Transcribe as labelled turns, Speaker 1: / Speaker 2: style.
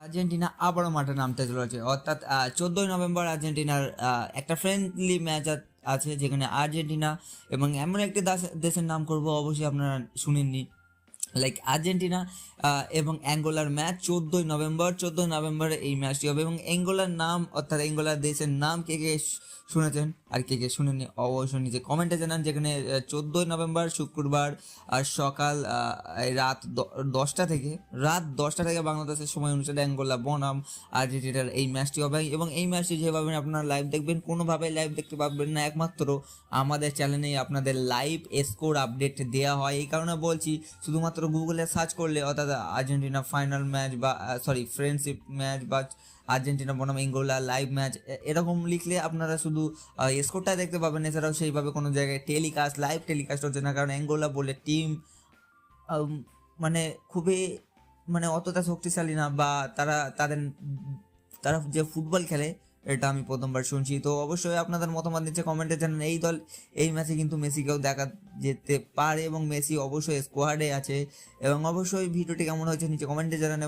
Speaker 1: Argentina আবারও মাঠে নামতে চলেছে, অর্থাৎ 14ই নভেম্বর আর্জেন্টিনার একটা ফ্রেন্ডলি ম্যাচ আছে, যেখানে আর্জেন্টিনা এবং এমন একটি দেশের নাম করব, অবশ্যই আপনারা শুনেননি, লাইক আর্জেন্টিনা এবং অ্যাঙ্গোলার ম্যাচ 14ই নভেম্বর এই ম্যাচটি হবে। এবং অ্যাঙ্গোলার নাম, অর্থাৎ অ্যাঙ্গোলার দেশের নাম কে কে শুনেছেন আর কে কে শুনেননি অবশ্যই নিচে কমেন্টে জানান। যেখানে 14ই নভেম্বর শুক্রবার আর সকাল এই রাত 10টা থেকে বাংলাদেশের সময় অনুসারে অ্যাঙ্গোলা বনাম আর্জেন্টিনার এই ম্যাচটি হবে। এবং এই ম্যাচটি যেভাবে আপনারা লাইভ দেখবেন, কোনোভাবে লাইভ দেখতে পারবেন না, একমাত্র আমাদের চ্যানেলেই আপনাদের লাইভ স্কোর আপডেট দেওয়া হয়। এই কারণে বলছি, শুধুমাত্র গুগলে সার্চ করলে, অর্থাৎ আর্জেন্টিনা ফাইনাল ম্যাচ বা ফ্রেন্ডশিপ ম্যাচ বা আর্জেন্টিনা বনাম অ্যাঙ্গোলা লাইভ ম্যাচ এরকম লিখলে আপনারা শুধু স্কোরটা দেখতে পাবেন, এছাড়াও সেইভাবে কোনো জায়গায় লাইভ টেলিকাস্ট হচ্ছে না। কারণ অ্যাঙ্গোলা বলে টিম মানে খুবই অতটা শক্তিশালী না, বা তারা যে ফুটবল খেলে এটা আমি প্রথমবার শুনছি। তো অবশ্যই আপনাদের মতামত নিচে কমেন্টে জানান। এই ম্যাচে কিন্তু মেসিকেও দেখা যেতে পারে এবং মেসি অবশ্যই স্কোয়াডে আছে। এবং অবশ্যই ভিডিওটি কেমন হয়েছে নিচে কমেন্টে জানান।